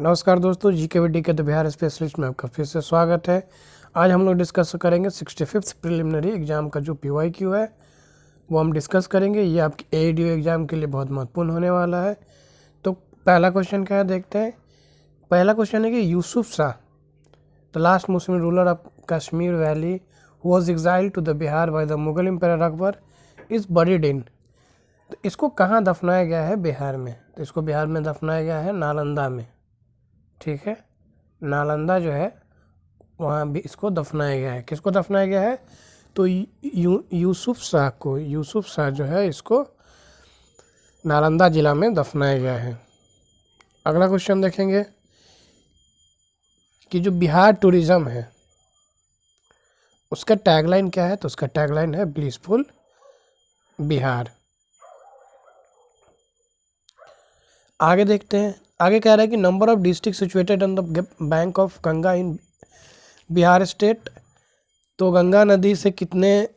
नमस्कार दोस्तों, जीकेवीडी के द बिहार स्पेशलिस्ट में आपका फिर से स्वागत है। आज हम लोग डिस्कस करेंगे 65th प्रिलिमिनरी एग्ज़ाम का जो PYQ है वो हम डिस्कस करेंगे। ये आपके ADO एग्ज़ाम के लिए बहुत महत्वपूर्ण होने वाला है। तो पहला क्वेश्चन क्या है देखते हैं। पहला क्वेश्चन है कि Yusuf Shah the last Muslim ruler of Kashmir valley was exiled to the Bihar by the Mughal empire Akbar is buried in. तो इसको कहाँ दफनाया गया है? बिहार में। तो इसको बिहार में दफनाया गया है नालंदा में। ठीक है, नालंदा जो है वहाँ भी इसको दफनाया गया है। किसको दफनाया गया है? तो यूसुफ शाह जो है इसको नालंदा जिला में दफनाया गया है। अगला क्वेश्चन देखेंगे कि जो बिहार टूरिज्म है उसका टैगलाइन क्या है? तो उसका टैगलाइन है ब्लिसफुल बिहार। आगे देखते हैं। आगे कह रहा है कि number of district situated on the bank of Ganga in Bihar state. तो गंगा नदी से कितने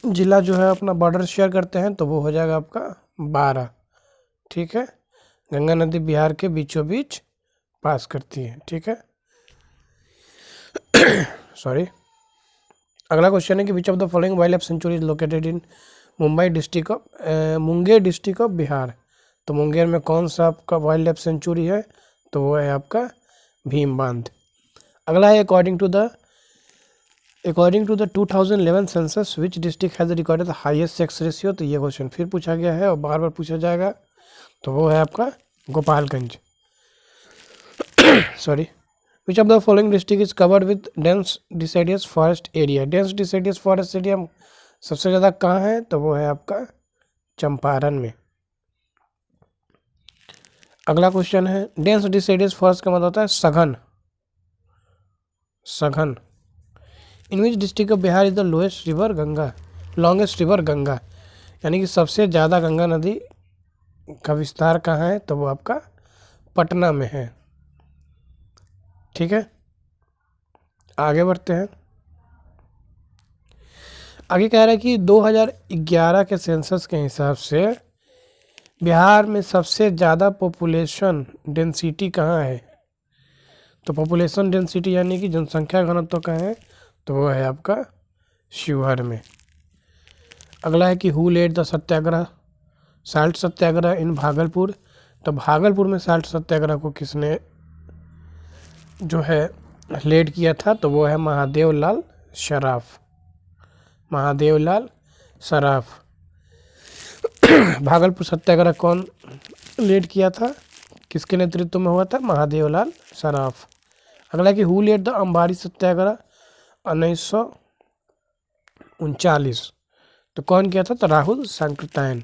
जिला जो है अपना बॉर्डर शेयर करते हैं? तो वो हो जाएगा आपका 12। ठीक है, गंगा नदी बिहार के बीचों बीच पास करती है। ठीक है सॉरी। अगला क्वेश्चन है कि विच of the following wild life sanctuary is located in Munger district of Bihar. तो मुंगेर में कौन सा आपका वाइल्ड लाइफ सेंचुरी है? तो वो है आपका भीम बांध। अगला है according to the 2011 census which district has recorded the highest sex ratio. तो ये क्वेश्चन फिर पूछा गया है और बार बार पूछा जाएगा। तो वो है आपका Gopalganj. Sorry. Which of the following district is covered with dense deciduous forest area. Dense deciduous forest area सबसे ज़्यादा कहाँ है? तो वो है आपका चंपारण में। अगला क्वेश्चन है डेंस डिसाइडियस फॉरेस्ट का मतलब होता है सघन। In which district of Bihar is the longest river Ganga. यानी कि सबसे ज़्यादा गंगा नदी का विस्तार कहाँ है? तो वो आपका पटना में है। ठीक है, आगे बढ़ते हैं। आगे कह रहा है कि 2011 के सेंसस के हिसाब से बिहार में सबसे ज़्यादा पॉपुलेशन डेंसिटी कहाँ है? तो पॉपुलेशन डेंसिटी यानी कि जनसंख्या घनत्व कहाँ है? तो वो है आपका शिवहर में। अगला है कि who led the satyagraha salt satyagraha in Bhagalpur. तो भागलपुर में साल्ट सत्याग्रह को किसने जो है लेड किया था? तो वो है महादेवलाल सराफ। भागलपुर सत्याग्रह कौन लेड किया था? किसके नेतृत्व में हुआ था? महादेवलाल सराफ। अगला कि हु लेड द अंबारी सत्याग्रह 1939। तो कौन किया था? तो Rahul Sankrityayan.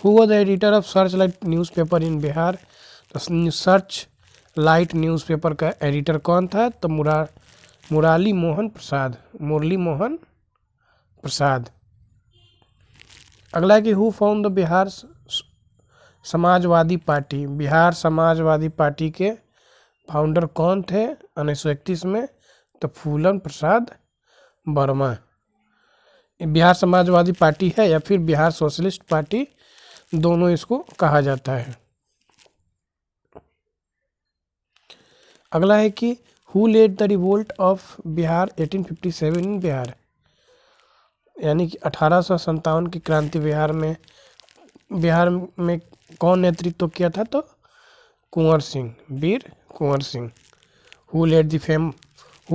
Who was the editor of search light newspaper इन बिहार। तो सर्च लाइट न्यूज़पेपर का एडिटर कौन था? तो मुरली मोहन प्रसाद। अगला कि who found the Bihar Samajwadi party. Bihar Samajwadi party के फाउंडर कौन थे 1931 में? तो फूलन प्रसाद वर्मा। बिहार समाजवादी पार्टी है या फिर बिहार सोशलिस्ट पार्टी, दोनों इसको कहा जाता है। अगला है कि who led the revolt of Bihar 1857 in Bihar. यानी कि 1857 की क्रांति बिहार में कौन नेतृत्व किया था? तो Veer Kunwar Singh. Who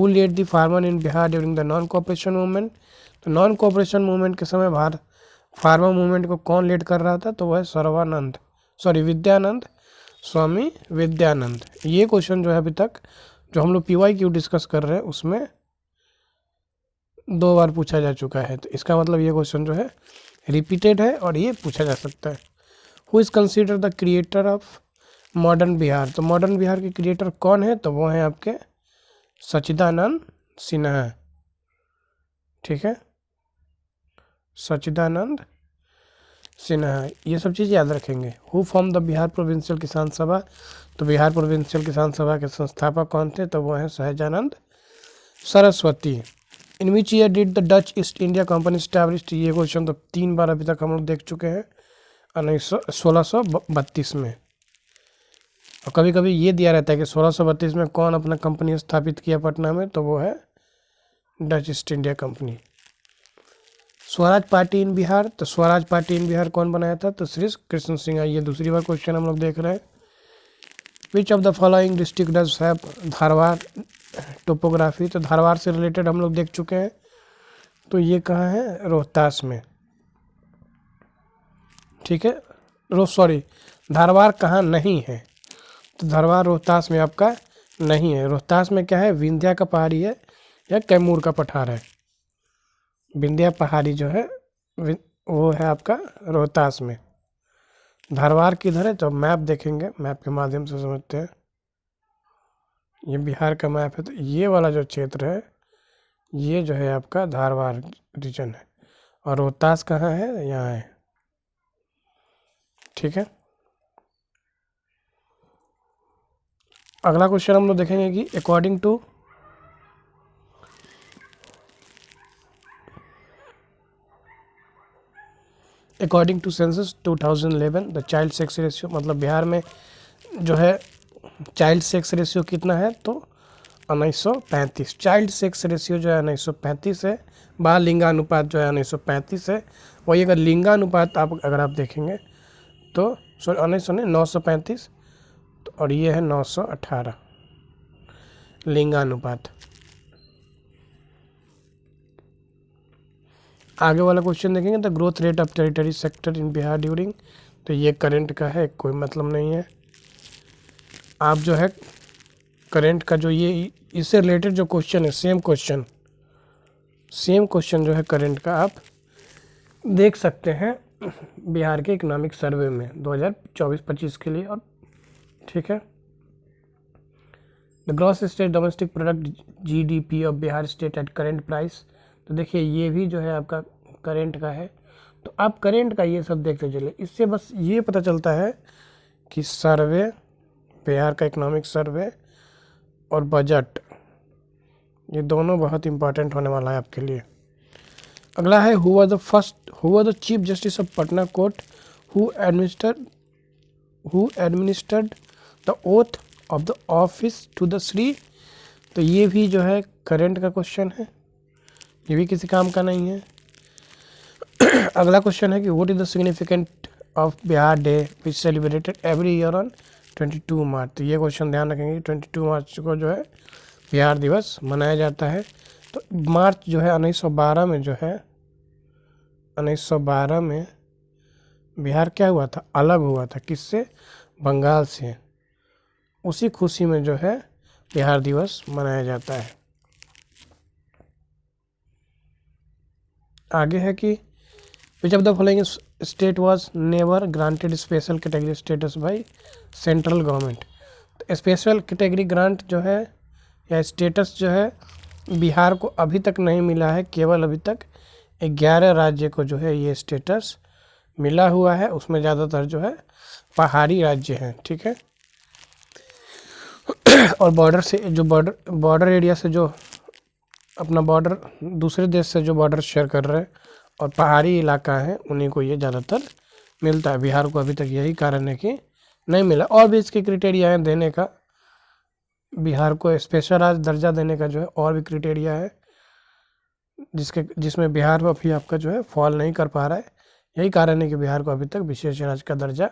led the farmer in Bihar during the non cooperation movement. तो नॉन कोऑपरेशन मूवमेंट के समय फार्मर मूवमेंट को कौन लीड कर रहा था? तो वह स्वामी विद्यानंद। ये क्वेश्चन जो है अभी तक जो हम लोग PYQ डिस्कस कर रहे हैं उसमें 2 बार पूछा जा चुका है। तो इसका मतलब ये क्वेश्चन जो है रिपीटेड है और ये पूछा जा सकता है। Who is consider the creator of modern Bihar. तो मॉडर्न बिहार के क्रिएटर कौन है? तो वो हैं आपके सच्चिदानंद सिन्हा। ठीक है, सच्चिदानंद सिन्हा। ये सब चीज़ याद रखेंगे। Who form the Bihar provincial किसान सभा। तो बिहार प्रोविंशियल किसान सभा के संस्थापक कौन थे? तो वो हैं Sahajanand Saraswati. In which year did the Dutch East India Company established. ये क्वेश्चन तो 3 बार अभी तक हम लोग देख चुके हैं। 1632 में। और कभी कभी ये दिया रहता है कि 1632 में कौन अपना कंपनी स्थापित किया पटना में, तो वो है Dutch East India company. Swaraj party इन बिहार, तो स्वराज पार्टी इन बिहार कौन बनाया था, तो श्री कृष्ण सिंह। ये दूसरी बार क्वेश्चन हम लोग देख रहे हैं। विच of the following district does have Dharwad topography, तो धारवाड़ से रिलेटेड हम लोग देख चुके हैं, तो ये कहाँ है, रोहतास में। ठीक है, सॉरी, धारवाड़ कहाँ नहीं है, तो धारवाड़ रोहतास में आपका नहीं है। रोहतास में क्या है, विंध्या का पहाड़ी है या कैमूर का पठार है। विंध्या पहाड़ी जो है वो है आपका रोहतास में। धारवाड़ किधर है, तो मैप देखेंगे, मैप के माध्यम से समझते हैं। ये बिहार का मैप है, तो ये वाला जो क्षेत्र है ये जो है आपका धारवाड़ रीजन है, और रोहतास कहाँ है, यहाँ है। ठीक है, अगला क्वेश्चन हम लोग देखेंगे कि according to census 2011 the child sex ratio, मतलब बिहार में जो है चाइल्ड सेक्स रेशियो कितना है, तो 1935। चाइल्ड सेक्स रेशियो जो है 1935 है। बाल लिंगानुपात जो है 1935 है। वही अगर लिंगानुपात अगर आप देखेंगे तो 935, और ये है 918 लिंगानुपात। आगे वाला क्वेश्चन देखेंगे तो growth rate of territory sector in Bihar during, तो ये करंट का है, कोई मतलब नहीं है। आप जो है करंट का जो ये इससे रिलेटेड जो क्वेश्चन है, सेम क्वेश्चन जो है करंट का आप देख सकते हैं बिहार के इकोनॉमिक सर्वे में 2024-25 के लिए। और ठीक है, the gross state domestic product GDP of Bihar state at current price, तो देखिए ये भी जो है आपका करेंट का है। तो आप करेंट का ये सब देखते चले, इससे बस ये पता चलता है कि सर्वे, बिहार का इकोनॉमिक सर्वे और बजट, ये दोनों बहुत इंपॉर्टेंट होने वाला है आपके लिए। अगला है who were the chief justice of Patna court who administered the oath of the office to the Shri, तो ये भी जो है करंट का क्वेश्चन है, ये भी किसी काम का नहीं है। अगला क्वेश्चन है कि what is the significant of Bihar day which celebrated every year on 22 मार्च, तो ये क्वेश्चन ध्यान रखेंगे 22 मार्च को जो है बिहार दिवस मनाया जाता है। तो मार्च जो है 1912 में जो है 1912 में बिहार क्या हुआ था, अलग हुआ था, किससे, बंगाल से। उसी खुशी में जो है बिहार दिवस मनाया जाता है। आगे है कि विच of the following state was never granted special category status by central government, special category grant जो है या स्टेटस जो है बिहार को अभी तक नहीं मिला है। केवल अभी तक 11 राज्य को जो है ये स्टेटस मिला हुआ है, उसमें ज़्यादातर जो है पहाड़ी राज्य हैं। ठीक है, और बॉर्डर से जो बॉर्डर एरिया से जो अपना बॉर्डर दूसरे देश से जो बॉर्डर शेयर कर रहे हैं और पहाड़ी इलाका है, उन्हीं को ये ज़्यादातर मिलता है। बिहार को अभी तक यही कारण है कि नहीं मिला। और भी इसके क्राइटेरिया है देने का, बिहार को स्पेशल राज्य दर्जा देने का जो है और भी क्राइटेरिया है, जिसमें बिहार अभी आपका जो है फॉल नहीं कर पा रहा है। यही कारण है कि बिहार को अभी तक विशेष राज्य का दर्जा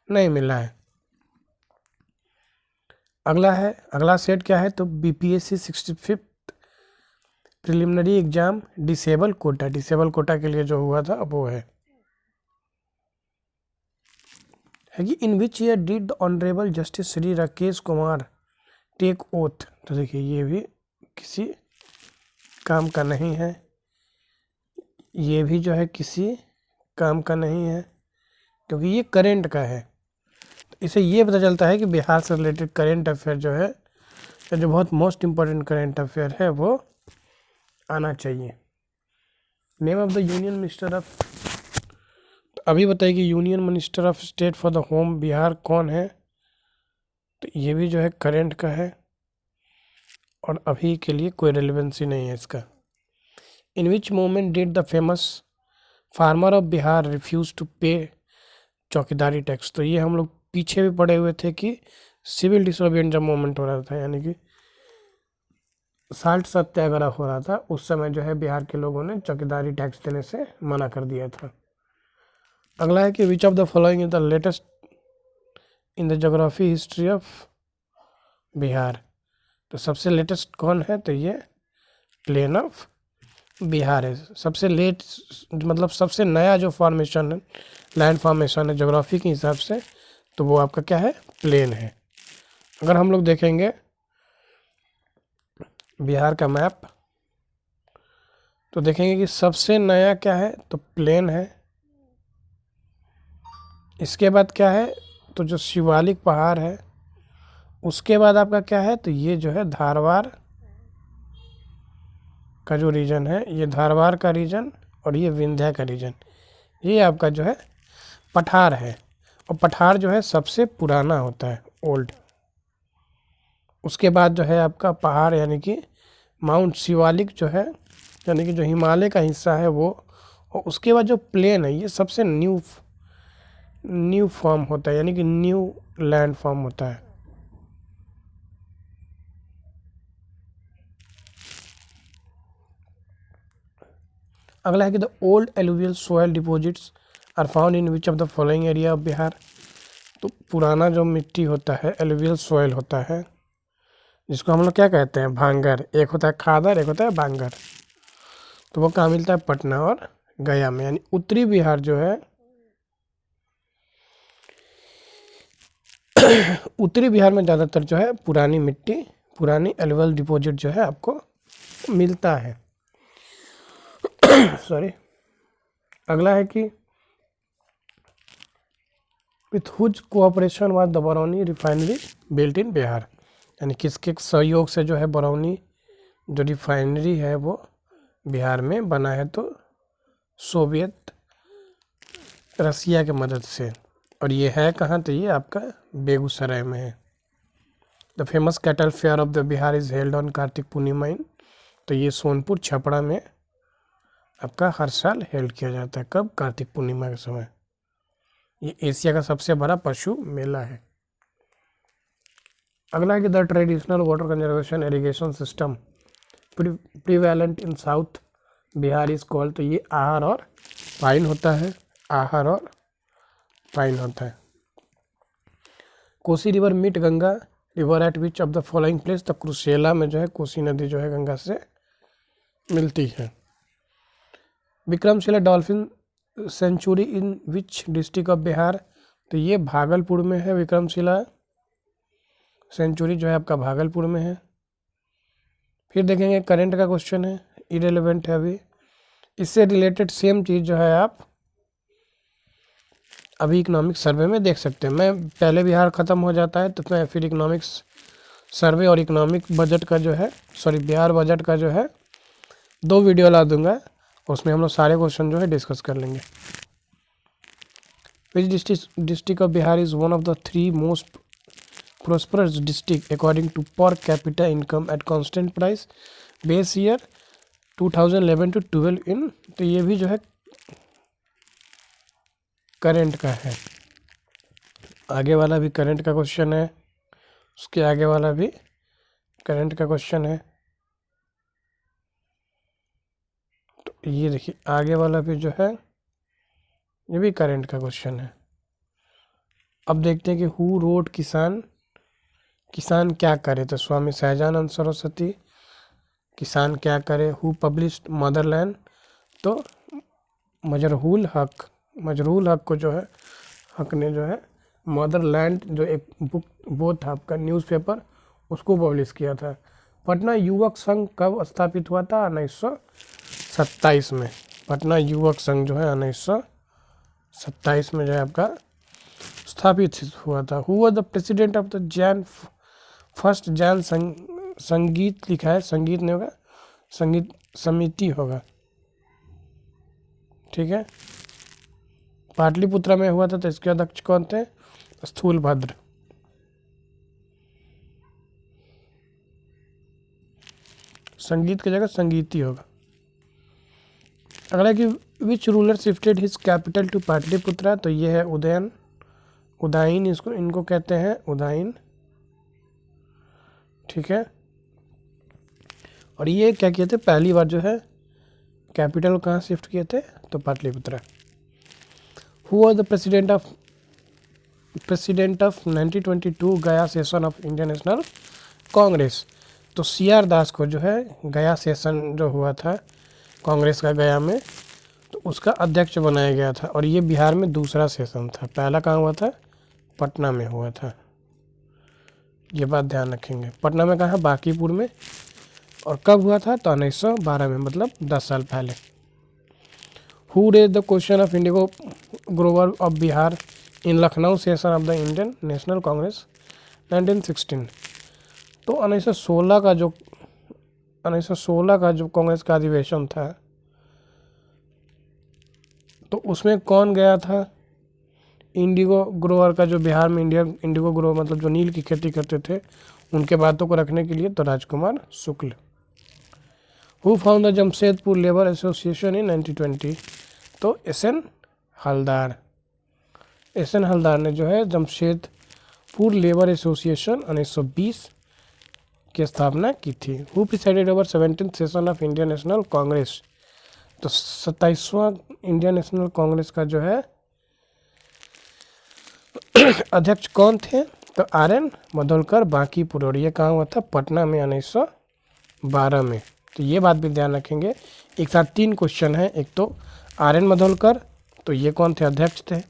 नहीं मिला है। अगला सेट क्या है, तो BPSC 65 preliminary exam disable quota के लिए जो हुआ था अब वो है कि in which year did the honourable justice Shri Rakesh Kumar take oath, तो देखिए ये भी किसी काम का नहीं है, ये भी जो है किसी काम का नहीं है, क्योंकि ये करेंट का है। तो इसे ये पता चलता है कि बिहार से रिलेटेड करेंट अफेयर जो है, जो बहुत मोस्ट इम्पोर्टेंट करेंट अफेयर है, वो आना चाहिए। Name of the union minister of, तो अभी बताइए कि union minister of state for the home Bihar कौन है, तो ये भी जो है करेंट का है और अभी के लिए कोई रेलिवेंसी नहीं है इसका। In which movement did the famous farmer of Bihar refuse to pay chowkidari tax. तो ये हम लोग पीछे भी पढ़े हुए थे कि सिविल डिसोबिएंट जब मूवमेंट हो रहा था, यानी कि साल्ट सत्याग्रह हो रहा था, उस समय जो है बिहार के लोगों ने चौकीदारी टैक्स देने से मना कर दिया था। अगला है कि विच of the following is the latest in the geography history of Bihar. तो सबसे लेटेस्ट कौन है, तो ये प्लेन ऑफ बिहार है। सबसे लेट मतलब सबसे नया जो फॉर्मेशन है, लैंड फॉर्मेशन है ज्योग्राफी के हिसाब से, तो वो आपका क्या है, प्लेन है। अगर हम लोग देखेंगे बिहार का मैप तो देखेंगे कि सबसे नया क्या है, तो प्लेन है। इसके बाद क्या है, तो जो शिवालिक पहाड़ है, उसके बाद आपका क्या है, तो ये जो है धारवाड़ का जो रीजन है, ये धारवाड़ का रीजन और ये विंध्या का रीजन, ये आपका जो है पठार है। और पठार जो है सबसे पुराना होता है, ओल्ड। उसके बाद जो है आपका पहाड़ यानी कि माउंट शिवालिक जो है, यानी कि जो हिमालय का हिस्सा है वो। और उसके बाद जो प्लेन है, ये सबसे न्यू फॉर्म होता है, यानी कि न्यू लैंड फॉर्म होता है। अगला है कि the old alluvial soil deposits are found in which of the following area of Bihar. तो पुराना जो मिट्टी होता है, एलुवियल सॉइल होता है, जिसको हम लोग क्या कहते हैं, भांगर। एक होता है खादर, एक होता है भांगर। तो वो कहाँ मिलता है, पटना और गया में। यानी उत्तरी बिहार जो है उत्तरी बिहार में ज़्यादातर जो है पुरानी मिट्टी, पुरानी एलुवियल डिपॉजिट जो है आपको मिलता है। सॉरी। अगला है कि with whose cooperation was the Barauni refinery built in Bihar. यानी किसके सहयोग से जो है बरौनी जो रिफाइनरी है वो बिहार में बना है, तो सोवियत रसिया के मदद से। और ये है कहाँ, तो ये आपका बेगूसराय में है। The famous cattle fair of the Bihar is held on Kartik Purnima in. तो ये सोनपुर छपरा में आपका हर साल हेल्ड किया जाता है। कब, कार्तिक पूर्णिमा के समय। ये एशिया का सबसे बड़ा पशु मेला है। अगला है कि the traditional water conservation irrigation system prevalent in south Bihar is called. तो ये आहर और पाइन होता है, आहर और पाइन होता है। Kosi river meet Ganga river at which of the following place. तो कुरुसेला में जो है कोसी नदी जो है गंगा से मिलती है। Vikramshila dolphin century in which district of Bihar. तो ये भागलपुर में है। विक्रमशिला सेंचुरी जो है आपका भागलपुर में है। फिर देखेंगे करंट का क्वेश्चन है, इरेलीवेंट है अभी। इससे रिलेटेड सेम चीज़ जो है आप अभी इकोनॉमिक्स सर्वे में देख सकते हैं। मैं पहले बिहार ख़त्म हो जाता है तो मैं फिर इकोनॉमिक्स सर्वे और इकोनॉमिक बजट का जो है, सॉरी बिहार बजट का जो है 2 वीडियो ला दूंगा, उसमें हम लोग सारे क्वेश्चन जो है डिस्कस कर लेंगे। विच district of Bihar is one of the 3 most prosperous district according to per capita income at constant price base year 2011 to 12 इन। तो ये भी जो है करंट का है। आगे वाला भी करंट का क्वेश्चन है, उसके आगे वाला भी करंट का क्वेश्चन है। तो ये देखिए आगे वाला भी जो है ये भी करंट का क्वेश्चन है। अब देखते हैं कि हु रोट किसान, किसान क्या करे। तो स्वामी सहजानंद सरस्वती। किसान क्या करे, हु पब्लिश्ड मदरलैंड। तो मजरूल हक को जो है, हक ने जो है मदरलैंड जो एक बुक वो था आपका न्यूज़पेपर, उसको पब्लिश किया था। पटना युवक संघ कब स्थापित हुआ था, 1927 में। पटना युवक संघ जो है 1927 में जो है आपका स्थापित हुआ था। Who was the president of the Jain first Jan संगीत लिखा है, संगीत नहीं होगा, संगीत समिति होगा, ठीक है। पाटलिपुत्रा में हुआ था, तो इसके अध्यक्ष कौन थे, स्थूलभद्र। संगीत की जगह संगीती होगा। अगला कि which ruler shifted his capital to Pataliputra. तो ये है उदयन। उदाईन इसको इनको कहते हैं उदाईन, ठीक है। और ये क्या किए थे, पहली बार जो है कैपिटल कहाँ शिफ्ट किए थे, तो Pataliputra. Who was the president of 1922 गया session of Indian National Congress. तो CR दास को जो है गया सेशन जो हुआ था कांग्रेस का गया में, तो उसका अध्यक्ष बनाया गया था। और ये बिहार में दूसरा सेशन था, पहला कहाँ हुआ था, पटना में हुआ था। ये बात ध्यान रखेंगे, पटना में कहाँ, बांकीपुर में। और कब हुआ था, तो 1912 में, मतलब 10 साल पहले। Who raised the question of indigo grower of Bihar in Lucknow session of the Indian National Congress 1916। तो 1916 का जो कांग्रेस का अधिवेशन था, तो उसमें कौन गया था, इंडिगो ग्रोवर का, जो बिहार में इंडिगो ग्रोवर मतलब जो नील की खेती करते थे, उनके बातों को रखने के लिए, तो Rajkumar Shukla. Who found the Jamshedpur labour association in 1920। तो SN हलदार ने जो है जमशेदपुर लेबर एसोसिएशन 1920 की स्थापना की थी। Who presided over 17th session of Indian National Congress. तो 27वां इंडियन नेशनल कांग्रेस का जो है अध्यक्ष कौन थे, तो RN मधोलकर बांकीपुर। और ये कहाँ हुआ था, पटना में 1912 में। तो ये बात भी ध्यान रखेंगे। एक साथ 3 क्वेश्चन है, एक तो RN मधोलकर, तो ये कौन थे, अध्यक्ष थे।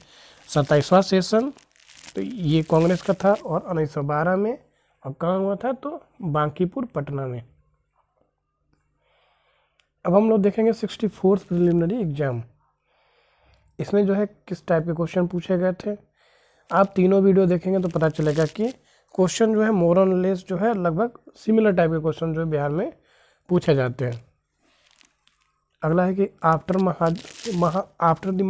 27वां सेशन, तो ये कांग्रेस का था, और 1912 में, और कहाँ हुआ था, तो बांकीपुर पटना में। अब हम लोग देखेंगे 64th प्रिलिमिनरी एग्जाम। इसमें जो है किस टाइप के क्वेश्चन पूछे गए थे। आप तीनों वीडियो देखेंगे तो पता चलेगा कि क्वेश्चन जो है मोर और लेस जो है लगभग सिमिलर टाइप के क्वेश्चन जो है बिहार में पूछे जाते हैं। अगला है कि after the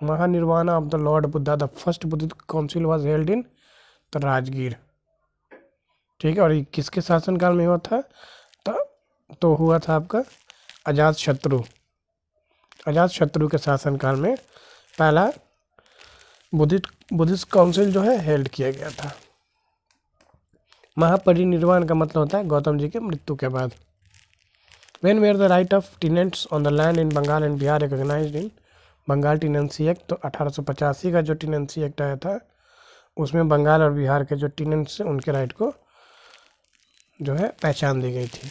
mahanirvana of the lord Buddha the first Buddhist council was held in तो राजगीर, ठीक है। और ये किसके शासनकाल में हुआ था, तो हुआ था आपका अजातशत्रु के शासनकाल में पहला बुद्धिस्ट काउंसिल जो है हेल्ड किया गया था। महापरिनिर्वाण का मतलब होता है गौतम जी के मृत्यु के बाद। When were the right of tenants on the land in Bengal and Bihar recognized in Bengal tenancy act. तो 1885 का जो टीनेंसी एक्ट आया था, उसमें बंगाल और बिहार के जो टीनेंट्स हैं उनके राइट को जो है पहचान दी गई थी।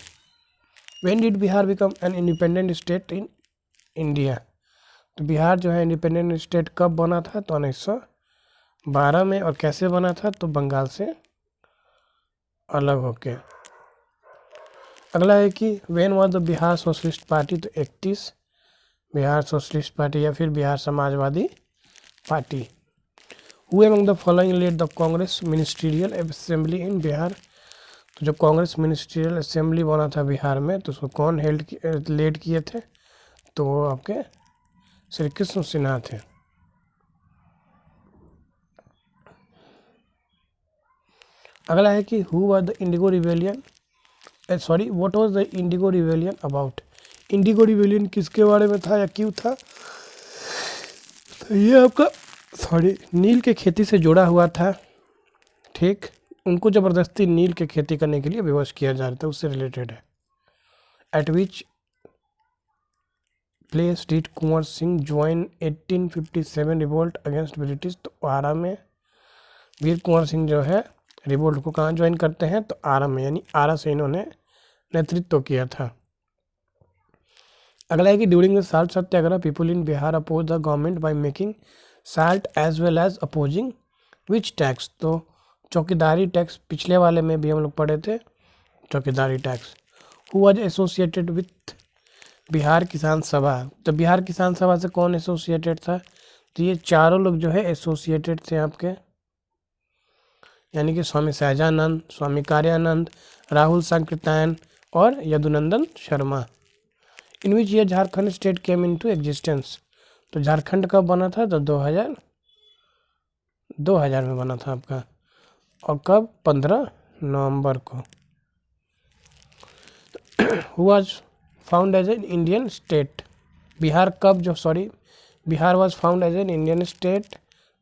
When did Bihar become an independent state in India. तो बिहार जो है इंडिपेंडेंट स्टेट कब बना था, तो 1912 में। और कैसे बना था, तो बंगाल से अलग होके। अगला है कि when was the Bihar socialist party. तो 31 बिहार सोशलिस्ट पार्टी या फिर Bihar Samajwadi party. Who among the following led the Congress ministerial assembly in Bihar. तो जो कांग्रेस मिनिस्ट्रियल असेंबली बना था बिहार में, तो उसको कौन लेड किए थे, तो वो आपके श्री कृष्ण सिन्हा थे। अगला है कि who was the Indigo rebellion, what was the Indigo rebellion about. Indigo rebellion किसके बारे में था या क्यों था, तो ये आपका नील के खेती से जुड़ा हुआ था, ठीक। उनको ज़बरदस्ती नील के खेती करने के लिए विवश किया जा रहा था, उससे रिलेटेड है। Eight which place did Kunwar Singh join 1857 revolt against British. तो आरा में वीर कुंवर सिंह जो है रिवोल्ट को कहाँ ज्वाइन करते हैं, तो आरा में, यानी आरा से इन्होंने नेतृत्व किया था। अगला है कि during the salt Satyagraha people in Bihar oppose the government by making salt as well as opposing which tax. तो चौकीदारी टैक्स, पिछले वाले में भी हम लोग पढ़े थे chowkidari tax. Who was associated with Bihar Kisan Sabha. तो बिहार किसान सभा से कौन एसोसिएटेड था, तो ये चारों लोग जो है एसोसिएटेड थे आपके, यानी कि स्वामी सहजानंद, स्वामी कार्यानंद, राहुल संकीर्तन और यदुनंदन शर्मा। इन विच ये Jharkhand state came into existence. तो झारखंड कब बना था, तो 2000 में बना था आपका, और कब, 15 नवंबर को। Who was found as an Indian state. Bihar Bihar was found as an Indian state.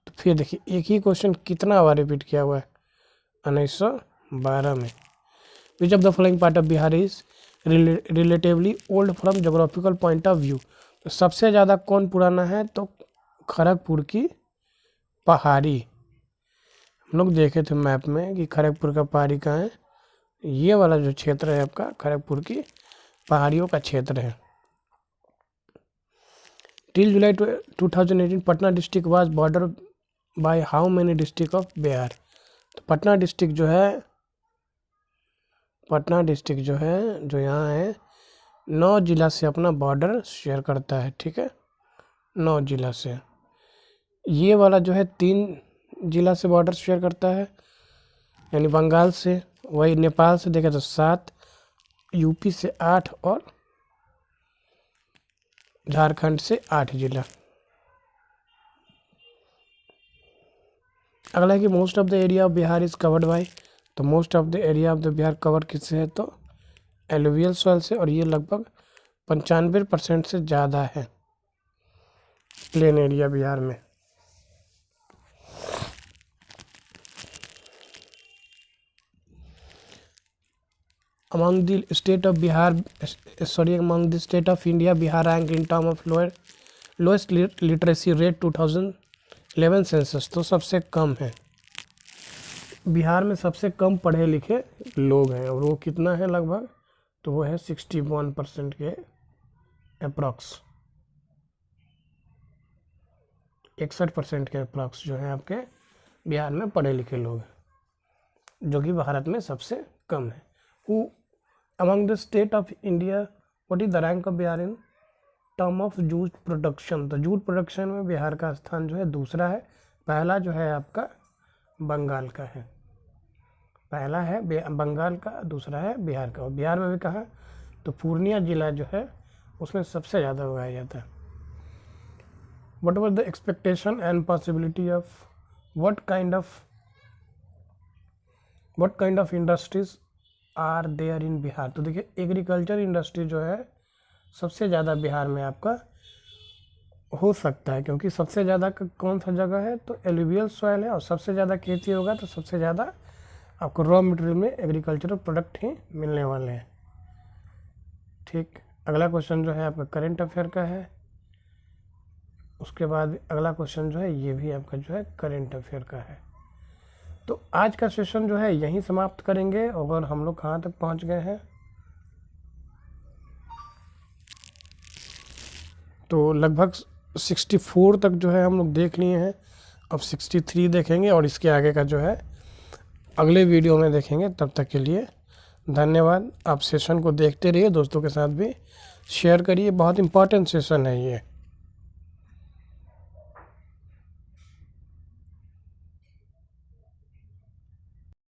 तो फिर देखिए एक ही क्वेश्चन कितना बार रिपीट किया हुआ है, 1912 में। विच of the following part of Bihar is relatively old from geographical point of view. तो सबसे ज़्यादा कौन पुराना है, तो खड़गपुर की पहाड़ी। हम लोग देखे थे मैप में कि खड़गपुर का पहाड़ी कहाँ है, ये वाला जो क्षेत्र है आपका खड़गपुर की पहाड़ियों का क्षेत्र है। Till July 2018 Patna district was border by how many district of Bihar. तो पटना डिस्ट्रिक्ट जो है जो यहाँ है 9 जिला से अपना बॉर्डर शेयर करता है, ठीक है, 9 जिला से। ये वाला जो है 3 जिला से बॉर्डर शेयर करता है, यानी बंगाल से, वही नेपाल से देखें तो 7, यूपी से 8 और झारखंड से 8 जिला। अगला है कि most of the area of Bihar is covered by. तो most of the area of the Bihar cover किससे है, तो एलुवियल सॉइल से, और ये लगभग 95% से ज़्यादा है प्लेन एरिया बिहार में। among the state of India, Bihar ranked in terms of lowest literacy rate 2011 census. तो सबसे कम है, बिहार में सबसे कम पढ़े लिखे लोग हैं, और वो कितना है लगभग, तो वो है 61% के अप्रॉक्स, 61% के अप्रॉक्स जो है आपके बिहार में पढ़े लिखे लोग हैं, जो कि भारत में सबसे कम है। Who among the state of India, what is the rank of Bihar in term of jute production. तो जूट प्रोडक्शन में बिहार का स्थान जो है दूसरा है, पहला जो है आपका बंगाल का है, पहला है बंगाल का, दूसरा है बिहार का। और बिहार में भी कहा, तो पूर्णिया जिला जो है उसमें सबसे ज़्यादा उगाया जाता है। What were the expectation and possibility of what kind of industries are there in Bihar. तो देखिए एग्रीकल्चर इंडस्ट्री जो है सबसे ज़्यादा बिहार में आपका हो सकता है, क्योंकि सबसे ज़्यादा कौन सा जगह है, तो एलुवियल सॉइल है, और सबसे ज़्यादा खेती होगा तो सबसे ज़्यादा आपको रॉ मटेरियल में एग्रीकल्चरल प्रोडक्ट ही मिलने वाले हैं। ठीक, अगला क्वेश्चन जो है आपका करंट अफेयर का है, उसके बाद अगला क्वेश्चन जो है ये भी आपका जो है करंट अफेयर का है। तो आज का सेशन जो है यहीं समाप्त करेंगे, और हम लोग कहाँ तक पहुँच गए हैं, तो लगभग 64 तक जो है हम लोग देख लिए हैं। अब 63 देखेंगे, और इसके आगे का जो है अगले वीडियो में देखेंगे। तब तक के लिए धन्यवाद। आप सेशन को देखते रहिए, दोस्तों के साथ भी शेयर करिए, बहुत इम्पोर्टेंट सेशन है ये।